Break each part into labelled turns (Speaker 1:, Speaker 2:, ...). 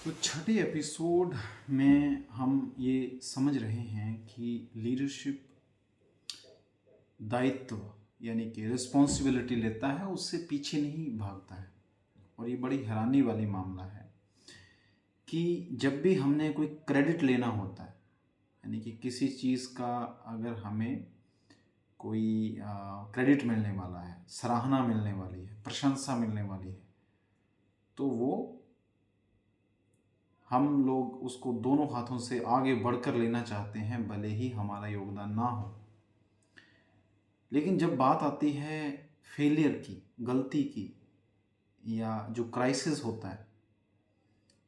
Speaker 1: तो छठे एपिसोड में हम ये समझ रहे हैं कि लीडरशिप दायित्व यानी कि रिस्पॉन्सिबिलिटी लेता है, उससे पीछे नहीं भागता है। और ये बड़ी हैरानी वाली मामला है कि जब भी हमने कोई क्रेडिट लेना होता है, यानी कि किसी चीज़ का अगर हमें कोई क्रेडिट मिलने वाला है, सराहना मिलने वाली है, प्रशंसा मिलने वाली है, तो वो हम लोग उसको दोनों हाथों से आगे बढ़कर लेना चाहते हैं, भले ही हमारा योगदान ना हो। लेकिन जब बात आती है फेलियर की, गलती की, या जो क्राइसिस होता है,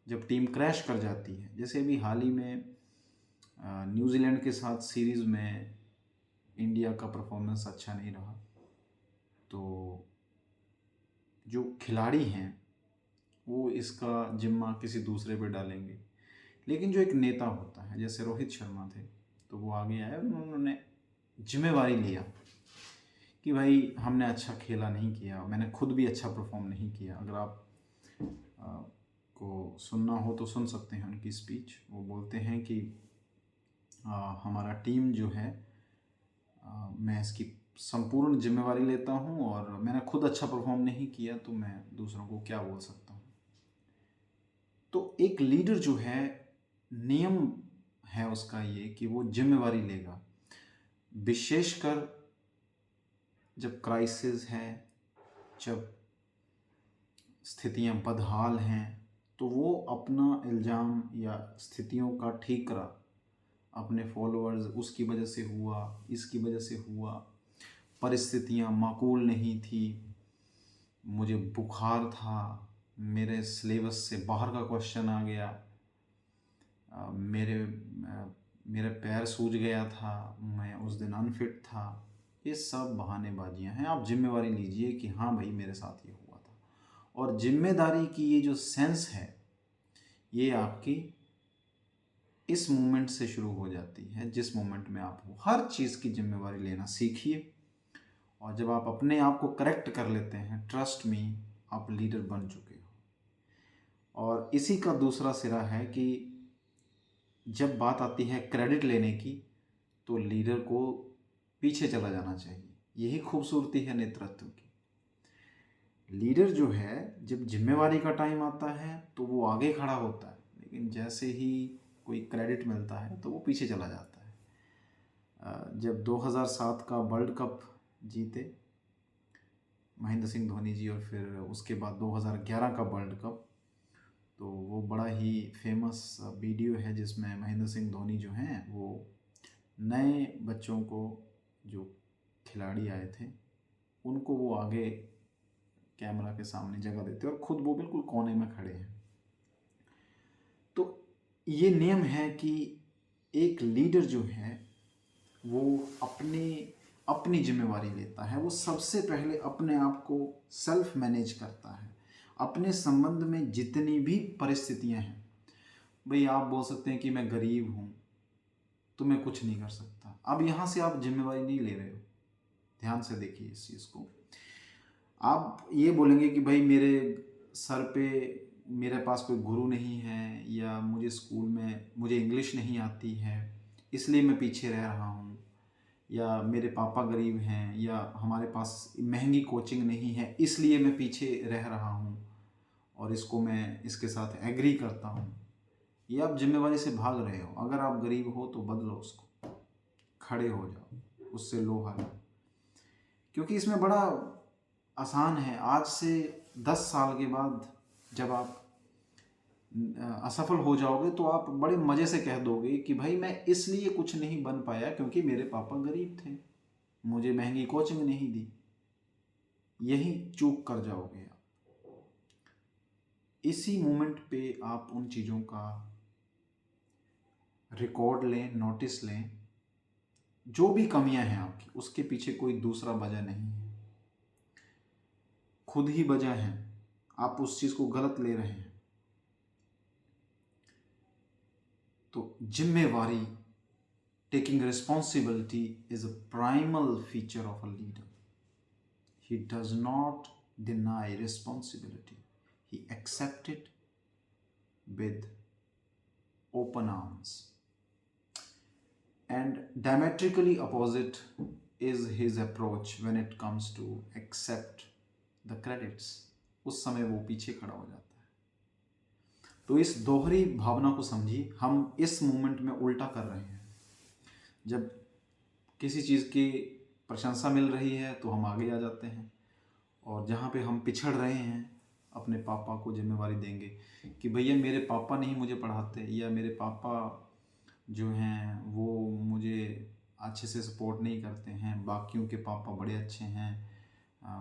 Speaker 1: जब टीम क्रैश कर जाती है, जैसे अभी हाल ही में न्यूजीलैंड के साथ सीरीज़ में इंडिया का परफॉर्मेंस अच्छा नहीं रहा, तो जो खिलाड़ी हैं वो इसका जिम्मा किसी दूसरे पे डालेंगे। लेकिन जो एक नेता होता है, जैसे रोहित शर्मा थे, तो वो आगे आए और उन्होंने जिम्मेवारी लिया कि भाई हमने अच्छा खेला नहीं किया, मैंने खुद भी अच्छा परफॉर्म नहीं किया। अगर आप को सुनना हो तो सुन सकते हैं उनकी स्पीच। वो बोलते हैं कि हमारा टीम जो है, मैं इसकी संपूर्ण जिम्मेवारी लेता हूँ और मैंने खुद अच्छा परफॉर्म नहीं किया तो मैं दूसरों को क्या बोल सकता हूँ। तो एक लीडर जो है, नियम है उसका ये कि वो जिम्मेवारी लेगा, विशेषकर जब क्राइसिस है, जब स्थितियां बदहाल हैं, तो वो अपना इल्ज़ाम या स्थितियों का ठीकरा अपने फॉलोअर्स, उसकी वजह से हुआ, इसकी वजह से हुआ, परिस्थितियां माकूल नहीं थी, मुझे बुखार था, मेरे सिलेबस से बाहर का क्वेश्चन आ गया, मेरे पैर सूज गया था, मैं उस दिन अनफिट था। ये सब बहानेबाजियां हैं। आप जिम्मेवारी लीजिए कि हाँ भाई मेरे साथ ये हुआ था। और जिम्मेदारी की ये जो सेंस है, ये आपकी इस मोमेंट से शुरू हो जाती है जिस मोमेंट में आप हो। हर चीज़ की जिम्मेवारी लेना सीखिए, और जब आप अपने आप को करेक्ट कर लेते हैं, ट्रस्ट मी, आप लीडर बन चुके हो। और इसी का दूसरा सिरा है कि जब बात आती है क्रेडिट लेने की, तो लीडर को पीछे चला जाना चाहिए। यही खूबसूरती है नेतृत्व की। लीडर जो है, जब जिम्मेवारी का टाइम आता है तो वो आगे खड़ा होता है, लेकिन जैसे ही कोई क्रेडिट मिलता है तो वो पीछे चला जाता है। जब 2007 का वर्ल्ड कप जीते महेंद्र सिंह धोनी जी, और फिर उसके बाद 2011 का वर्ल्ड कप, तो वो बड़ा ही फेमस वीडियो है जिसमें महेंद्र सिंह धोनी जो हैं वो नए बच्चों को, जो खिलाड़ी आए थे, उनको वो आगे कैमरा के सामने जगह देते हैं और खुद वो बिल्कुल कोने में खड़े हैं। तो ये नियम है कि एक लीडर जो है वो अपनी जिम्मेवारी लेता है। वो सबसे पहले अपने आप को सेल्फ मैनेज करता है। अपने संबंध में जितनी भी परिस्थितियां हैं, भाई आप बोल सकते हैं कि मैं गरीब हूँ तो मैं कुछ नहीं कर सकता। अब यहाँ से आप जिम्मेवारी नहीं ले रहे हो, ध्यान से देखिए इस चीज़ को। आप ये बोलेंगे कि भाई मेरे सर पे, मेरे पास कोई गुरु नहीं है, या मुझे स्कूल में मुझे इंग्लिश नहीं आती है इसलिए मैं पीछे रह रहा हूँ, या मेरे पापा गरीब हैं, या हमारे पास महंगी कोचिंग नहीं है इसलिए मैं पीछे रह रहा हूँ, और इसको मैं इसके साथ एग्री करता हूँ। ये आप जिम्मेवारी से भाग रहे हो। अगर आप गरीब हो तो बदलो उसको, खड़े हो जाओ, उससे लो हल। क्योंकि इसमें बड़ा आसान है। आज से 10 साल के बाद जब आप असफल हो जाओगे तो आप बड़े मज़े से कह दोगे कि भाई मैं इसलिए कुछ नहीं बन पाया क्योंकि मेरे पापा गरीब थे, मुझे महंगी कोचिंग नहीं दी। यही चूक कर जाओगे आप। इसी मोमेंट पे आप उन चीज़ों का रिकॉर्ड लें, नोटिस लें। जो भी कमियां हैं आपकी, उसके पीछे कोई दूसरा वजह नहीं है, खुद ही वजह है। आप उस चीज़ को गलत ले रहे हैं। तो जिम्मेवारी, taking responsibility, is a primal feature of a leader. He does not deny responsibility, he accepts it, with open arms. And diametrically opposite is his approach when it comes to accept the credits. उस समय वो पीछे खड़ा हो जाता है। तो इस दोहरी भावना को समझिए, हम इस मोमेंट में उल्टा कर रहे हैं। जब किसी चीज़ की प्रशंसा मिल रही है तो हम आगे आ जाते हैं, और जहाँ पे हम पिछड़ रहे हैं अपने पापा को जिम्मेवारी देंगे कि भैया मेरे पापा नहीं मुझे पढ़ाते, या मेरे पापा जो हैं वो मुझे अच्छे से सपोर्ट नहीं करते हैं, बाकियों के पापा बड़े अच्छे हैं,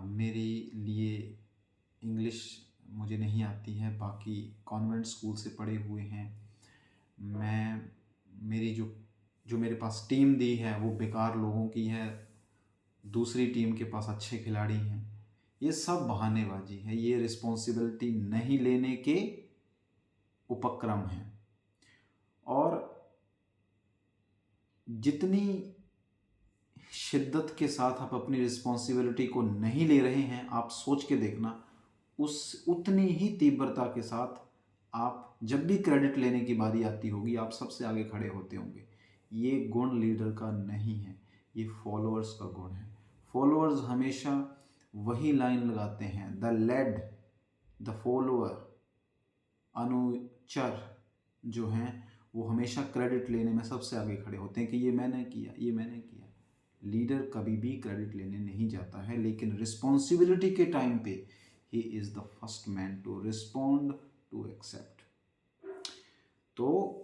Speaker 1: मेरे लिए इंग्लिश मुझे नहीं आती है, बाकी कॉन्वेंट स्कूल से पढ़े हुए हैं, मेरी जो मेरे पास टीम दी है वो बेकार लोगों की है, दूसरी टीम के पास अच्छे खिलाड़ी हैं। ये सब बहानेबाजी है, ये रिस्पॉन्सिबिलिटी नहीं लेने के उपक्रम हैं। और जितनी शिद्दत के साथ आप अपनी रिस्पॉन्सिबिलिटी को नहीं ले रहे हैं, आप सोच के देखना, उतनी ही तीव्रता के साथ आप जब भी क्रेडिट लेने की बारी आती होगी, आप सबसे आगे खड़े होते होंगे। ये गुण लीडर का नहीं है, ये फॉलोअर्स का गुण है। फॉलोअर्स हमेशा वही लाइन लगाते हैं, द लेड, द फॉलोअर, अनुचर जो हैं वो हमेशा क्रेडिट लेने में सबसे आगे खड़े होते हैं कि ये मैंने किया, ये मैंने किया। लीडर कभी भी क्रेडिट लेने नहीं जाता है, लेकिन रिस्पॉन्सिबिलिटी के टाइम पे ही is the first man to respond, to accept. तो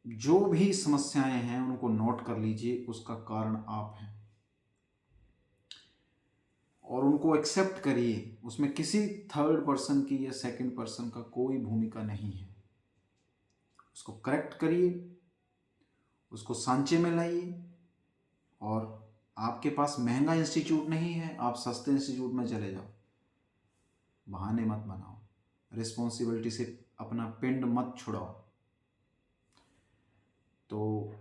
Speaker 1: जो भी समस्याएं हैं उनको नोट कर लीजिए, उसका कारण आप हैं, और उनको एक्सेप्ट करिए। उसमें किसी थर्ड पर्सन की या सेकंड पर्सन का कोई भूमिका नहीं है। उसको करेक्ट करिए, उसको सांचे में लाइए। और आपके पास महंगा इंस्टीट्यूट नहीं है, आप सस्ते इंस्टीट्यूट में चले जाओ। बहाने मत बनाओ, रिस्पॉन्सिबिलिटी से अपना पिंड मत छुड़ाओ। तो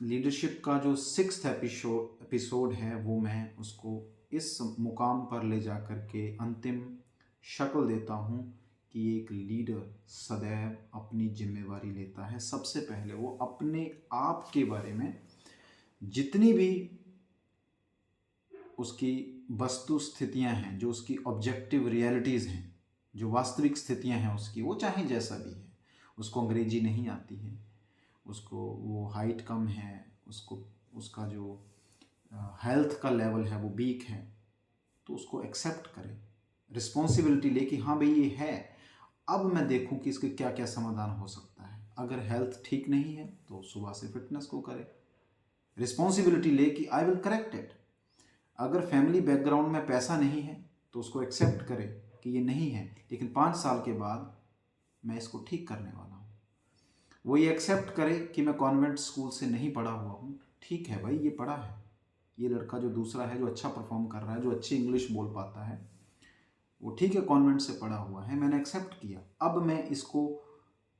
Speaker 1: लीडरशिप का जो 6th एपिसोड है वो मैं उसको इस मुकाम पर ले जा कर के अंतिम शक्ल देता हूँ कि एक लीडर सदैव अपनी जिम्मेवारी लेता है। सबसे पहले वो अपने आप के बारे में जितनी भी उसकी वस्तु स्थितियाँ हैं, जो उसकी ऑब्जेक्टिव रियलिटीज़ हैं, जो वास्तविक स्थितियाँ हैं उसकी, वो चाहे जैसा भी है, उसको अंग्रेजी नहीं आती है, उसको वो हाइट कम है, उसका जो हेल्थ का लेवल है वो वीक है, तो उसको एक्सेप्ट करें, रिस्पॉन्सिबिलिटी ले कि हाँ भाई ये है, अब मैं देखूं कि इसके क्या क्या समाधान हो सकता है। अगर हेल्थ ठीक नहीं है तो सुबह से फिटनेस को करें, रिस्पॉन्सिबिलिटी ले कि आई विल करेक्ट इट। अगर फैमिली बैकग्राउंड में पैसा नहीं है तो उसको एक्सेप्ट करें कि ये नहीं है, लेकिन 5 साल के बाद मैं इसको ठीक करने वाला हूँ। वो ये एक्सेप्ट करे कि मैं कॉन्वेंट स्कूल से नहीं पढ़ा हुआ हूँ, ठीक है भाई, ये पढ़ा है, ये लड़का जो दूसरा है, जो अच्छा परफॉर्म कर रहा है, जो अच्छी इंग्लिश बोल पाता है, वो ठीक है, कॉन्वेंट से पढ़ा हुआ है, मैंने एक्सेप्ट किया। अब मैं इसको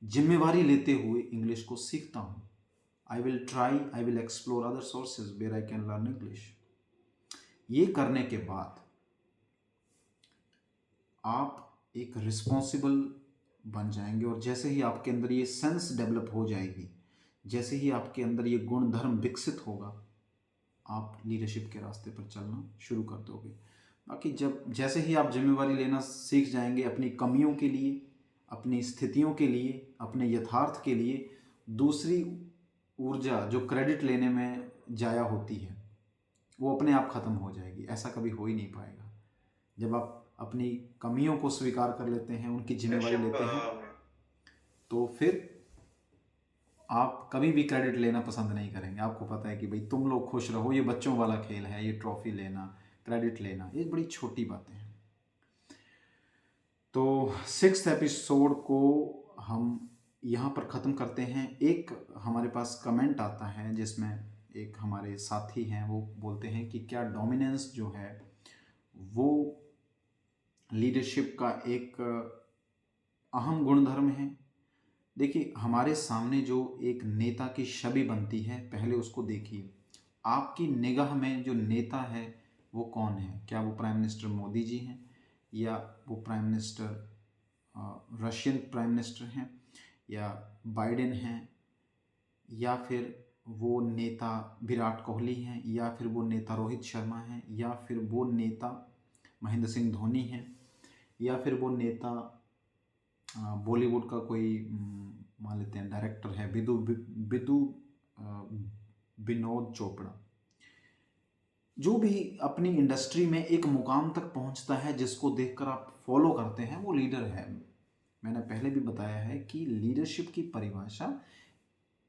Speaker 1: जिम्मेवारी लेते हुए इंग्लिश को सीखता हूँ। I will explore other sources where I can learn English. ये करने के बाद आप एक रिस्पॉन्सिबल बन जाएंगे, और जैसे ही आपके अंदर ये सेंस डेवलप हो जाएगी, जैसे ही आपके अंदर ये गुण धर्म विकसित होगा, आप लीडरशिप के रास्ते पर चलना शुरू कर दोगे। बाकी जैसे ही आप जिम्मेवारी लेना सीख जाएंगे अपनी कमियों के लिए, अपनी स्थितियों के लिए, अपने यथार्थ के लिए, दूसरी ऊर्जा जो क्रेडिट लेने में जाया होती है वो अपने आप ख़त्म हो जाएगी। ऐसा कभी हो ही नहीं पाएगा। जब आप अपनी कमियों को स्वीकार कर लेते हैं, उनकी जिम्मेवारी लेते हैं, तो फिर आप कभी भी क्रेडिट लेना पसंद नहीं करेंगे। आपको पता है कि भाई तुम लोग खुश रहो, ये बच्चों वाला खेल है, ये ट्रॉफी लेना, क्रेडिट लेना, ये बड़ी छोटी बातें हैं। तो 6th एपिसोड को हम यहाँ पर ख़त्म करते हैं। एक हमारे पास कमेंट आता है जिसमें एक हमारे साथी हैं, वो बोलते हैं कि क्या डोमिनेंस जो है वो लीडरशिप का एक अहम गुणधर्म है। देखिए, हमारे सामने जो एक नेता की छवि बनती है, पहले उसको देखिए। आपकी निगाह में जो नेता है वो कौन है? क्या वो प्राइम मिनिस्टर मोदी जी हैं, या वो prime minister Russian prime minister हैं, या बाइडेन हैं, या फिर वो नेता विराट कोहली हैं, या फिर वो नेता रोहित शर्मा हैं, या फिर वो नेता महेंद्र सिंह धोनी हैं, या फिर वो नेता बॉलीवुड का कोई मान लेते हैं डायरेक्टर है, विदु विनोद चोपड़ा। जो भी अपनी इंडस्ट्री में एक मुकाम तक पहुंचता है जिसको देखकर आप फॉलो करते हैं, वो लीडर है। मैंने पहले भी बताया है कि लीडरशिप की परिभाषा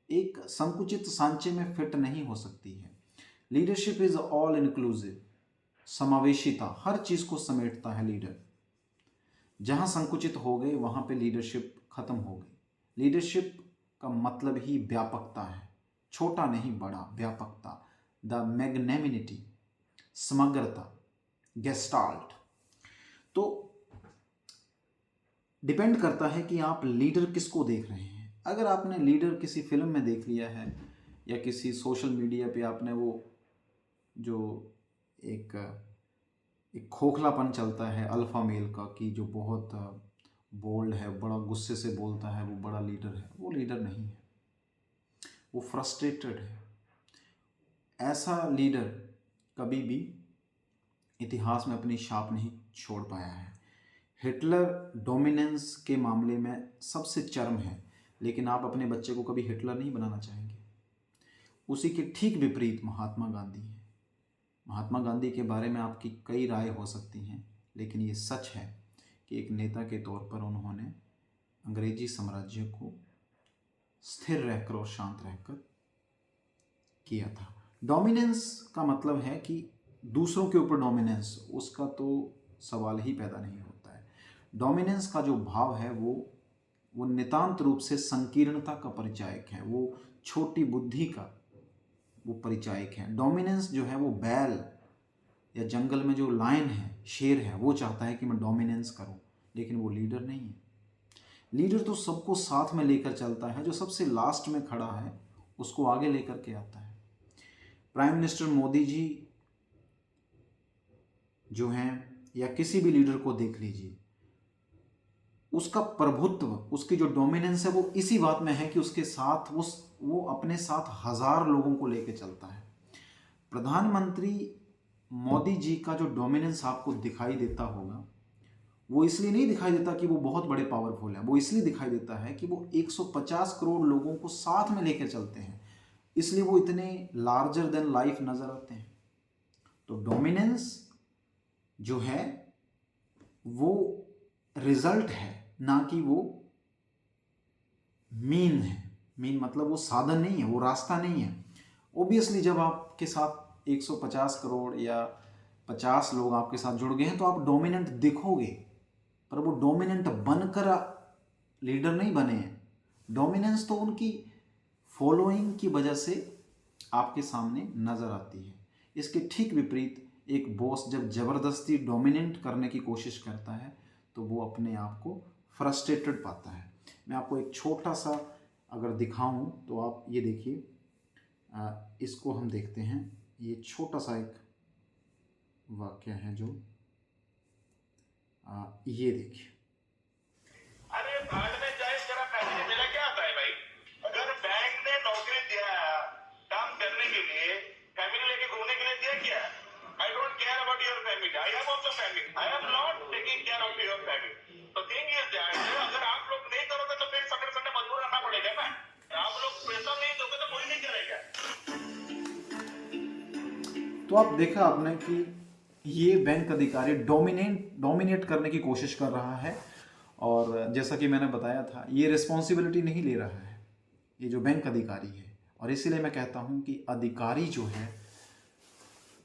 Speaker 1: एक संकुचित सांचे में फिट नहीं हो सकती है। लीडरशिप इज ऑल इंक्लूसिव, समावेशिता, हर चीज को समेटता है लीडर। जहां संकुचित हो गए वहां पे लीडरशिप खत्म हो गई। लीडरशिप का मतलब ही व्यापकता है, छोटा नहीं बड़ा, व्यापकता, द मैग्नेमिनिटी, समग्रता, गेस्टाल्ट। तो डिपेंड करता है कि आप लीडर किसको देख रहे हैं। अगर आपने लीडर किसी फिल्म में देख लिया है या किसी सोशल मीडिया पे आपने वो जो एक खोखलापन चलता है अल्फा मेल का, कि जो बहुत बोल्ड है, बड़ा गुस्से से बोलता है, वो बड़ा लीडर है, वो लीडर नहीं है, वो फ्रस्ट्रेटेड है। ऐसा लीडर कभी भी इतिहास में अपनी छाप नहीं छोड़ पाया है। हिटलर डोमिनेंस के मामले में सबसे चरम है, लेकिन आप अपने बच्चे को कभी हिटलर नहीं बनाना चाहेंगे। उसी के ठीक विपरीत महात्मा गांधी हैं। महात्मा गांधी के बारे में आपकी कई राय हो सकती हैं, लेकिन ये सच है कि एक नेता के तौर पर उन्होंने अंग्रेजी साम्राज्य को स्थिर रहकर और शांत रहकर किया था। डोमिनेंस का मतलब है कि दूसरों के ऊपर डोमिनेंस, उसका तो सवाल ही पैदा नहीं होता है। डोमिनेंस का जो भाव है वो नितांत रूप से संकीर्णता का परिचायक है, वो छोटी बुद्धि का वो परिचायक है। डोमिनेंस जो है वो बैल या जंगल में जो लायन है, शेर है, वो चाहता है कि मैं डोमिनेंस करूं, लेकिन वो लीडर नहीं है। लीडर तो सबको साथ में लेकर चलता है, जो सबसे लास्ट में खड़ा है उसको आगे लेकर के आता है। प्राइम मिनिस्टर मोदी जी जो हैं, या किसी भी लीडर को देख लीजिए, उसका प्रभुत्व, उसकी जो डोमिनेंस है वो इसी बात में है कि उसके साथ वो अपने साथ 1000 लोगों को लेकर चलता है। प्रधानमंत्री मोदी जी का जो डोमिनेंस आपको दिखाई देता होगा, वो इसलिए नहीं दिखाई देता कि वो बहुत बड़े पावरफुल हैं, वो इसलिए दिखाई देता है कि वो 150 करोड़ लोगों को साथ में लेकर चलते हैं, इसलिए वो इतने लार्जर देन लाइफ नजर आते हैं। तो डोमिनेंस जो है वो रिजल्ट है, ना कि वो मीन है। मीन मतलब वो साधन नहीं है, वो रास्ता नहीं है। ओबियसली जब आपके साथ 150 करोड़ या 50 लोग आपके साथ जुड़ गए हैं तो आप डोमिनेंट दिखोगे, पर वो डोमिनेंट बनकर लीडर नहीं बने हैं। डोमिनेंस तो उनकी फॉलोइंग की वजह से आपके सामने नजर आती है। इसके ठीक विपरीत एक बॉस जब जबरदस्ती डोमिनेट करने की कोशिश करता है तो वो अपने आप को फ्रस्ट्रेटेड पाता है। मैं आपको एक छोटा सा अगर दिखाऊं तो आप ये देखिए, इसको हम देखते हैं। ये छोटा सा एक वाक्य है जो ये देखिए।
Speaker 2: अरे भाड़ में जाए, तेरा फैमिली मिला क्या आता है भाई? अगर बैंक ने नौकरी दिया काम करने के लिए, फैमिली लेके घूमने के लिए दिया क्या? I don't care about your family, I have also family, I am not taking care of your family. तो थिंग इज दैट अगर आप लोग नहीं करोगे तो फिर सैटरडे संडे मजदूर रहना पड़ेगा ना। आप लोग पैसा नहीं दोगे तो कोई नहीं करेगा।
Speaker 1: तो आप देखा आपने कि ये बैंक अधिकारी डोमिनेट करने की कोशिश कर रहा है, और जैसा कि मैंने बताया था ये रिस्पॉन्सिबिलिटी नहीं ले रहा है, ये जो बैंक अधिकारी है। और इसीलिए मैं कहता हूँ कि अधिकारी जो है,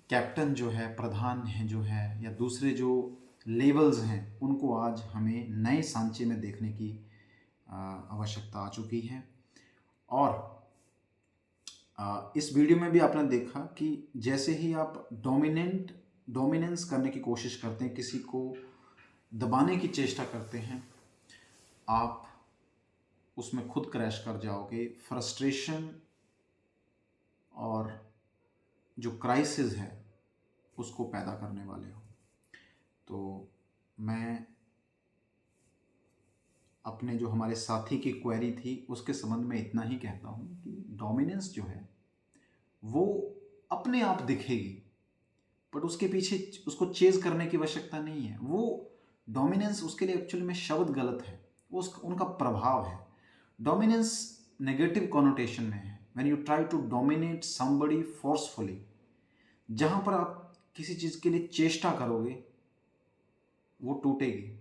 Speaker 1: कैप्टन जो है, प्रधान है जो है, या दूसरे जो लेवल्स हैं, उनको आज हमें नए सांचे में देखने की आवश्यकता आ चुकी है। और इस वीडियो में भी आपने देखा कि जैसे ही आप डोमिनेंस करने की कोशिश करते हैं, किसी को दबाने की चेष्टा करते हैं, आप उसमें खुद क्रैश कर जाओगे। फ्रस्ट्रेशन और जो क्राइसिस है उसको पैदा करने वाले हो। तो मैं अपने जो हमारे साथी की क्वेरी थी उसके संबंध में इतना ही कहता हूँ कि डोमिनेंस जो है वो अपने आप दिखेगी, बट उसके पीछे उसको चेज करने की आवश्यकता नहीं है। वो डोमिनेंस उसके लिए एक्चुअल में शब्द गलत है, वो उनका प्रभाव है। डोमिनेंस नेगेटिव कॉनोटेशन में है। When you try to dominate somebody forcefully, जहाँ पर आप किसी चीज़ के लिए चेष्टा करोगे वो टूटेगी।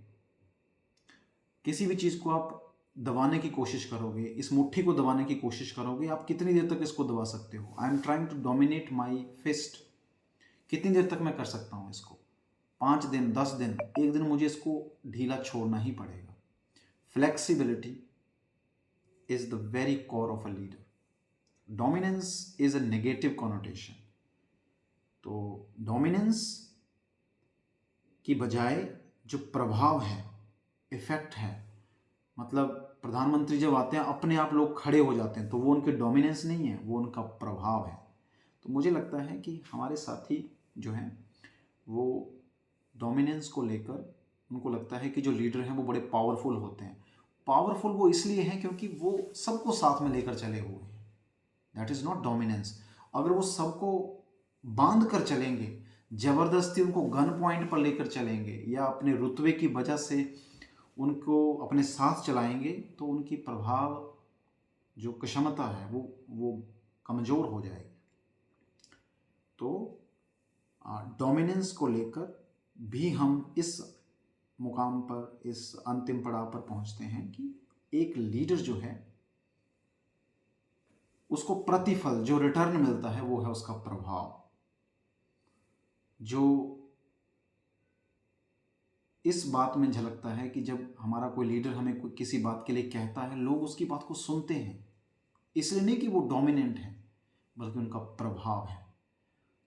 Speaker 1: किसी भी चीज़ को आप दबाने की कोशिश करोगे, इस मुट्ठी को दबाने की कोशिश करोगे, आप कितनी देर तक इसको दबा सकते हो? I am trying to dominate my fist, कितनी देर तक मैं कर सकता हूँ इसको? 5 दिन, 10 दिन, एक दिन मुझे इसको ढीला छोड़ना ही पड़ेगा। Flexibility is the very core of a leader. Dominance is a negative connotation. तो डोमिनेंस की बजाय जो प्रभाव है, इफेक्ट है, मतलब प्रधानमंत्री जब आते हैं अपने आप लोग खड़े हो जाते हैं, तो वो उनके डोमिनेंस नहीं है, वो उनका प्रभाव है। तो मुझे लगता है कि हमारे साथी जो हैं वो डोमिनेंस को लेकर उनको लगता है कि जो लीडर हैं वो बड़े पावरफुल होते हैं। पावरफुल वो इसलिए हैं क्योंकि वो सबको साथ में लेकर चले हुए हैं। That is not dominance. अगर वो सबको बांध कर चलेंगे, ज़बरदस्ती उनको गन पॉइंट पर लेकर चलेंगे या अपने रुतबे की वजह से उनको अपने साथ चलाएंगे, तो उनकी प्रभाव जो क्षमता है वो कमज़ोर हो जाएगी। तो डोमिनेंस को लेकर भी हम इस मुकाम पर, इस अंतिम पड़ाव पर पहुंचते हैं कि एक लीडर जो है उसको प्रतिफल जो रिटर्न मिलता है वो है उसका प्रभाव। जो इस बात में झलकता है कि जब हमारा कोई लीडर हमें कोई किसी बात के लिए कहता है, लोग उसकी बात को सुनते हैं, इसलिए नहीं कि वो डोमिनेंट है, बल्कि उनका प्रभाव है।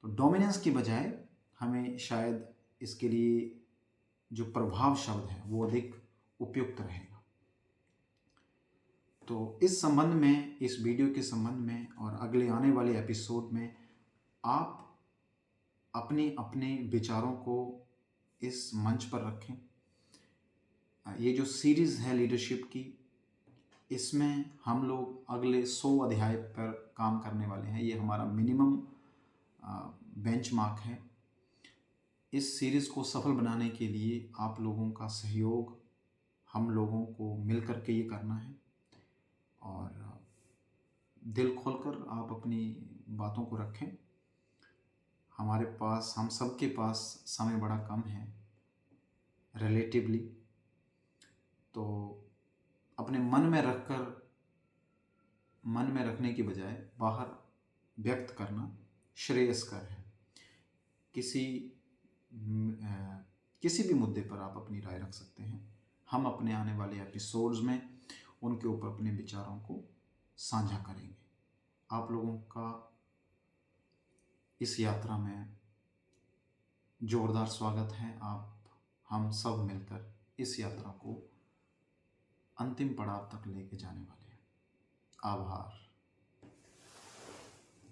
Speaker 1: तो डोमिनेंस की बजाय हमें शायद इसके लिए जो प्रभाव शब्द है वो अधिक उपयुक्त रहेगा। तो इस संबंध में, इस वीडियो के संबंध में और अगले आने वाले एपिसोड में आप अपने अपने विचारों को इस मंच पर रखें। ये जो सीरीज़ है लीडरशिप की, इसमें हम लोग अगले 100 अध्याय पर काम करने वाले हैं। ये हमारा मिनिमम बेंचमार्क है। इस सीरीज़ को सफल बनाने के लिए आप लोगों का सहयोग, हम लोगों को मिल कर के ये करना है। और दिल खोलकर आप अपनी बातों को रखें। हमारे पास, हम सब के पास समय बड़ा कम है रिलेटिवली, तो अपने मन में रखने की बजाय बाहर व्यक्त करना श्रेयस्कर है। किसी भी मुद्दे पर आप अपनी राय रख सकते हैं। हम अपने आने वाले एपिसोड्स में उनके ऊपर अपने विचारों को साझा करेंगे। आप लोगों का इस यात्रा में जोरदार स्वागत है। हम सब मिलकर इस यात्रा को अंतिम पड़ाव तक लेके जाने वाले हैं। आभार।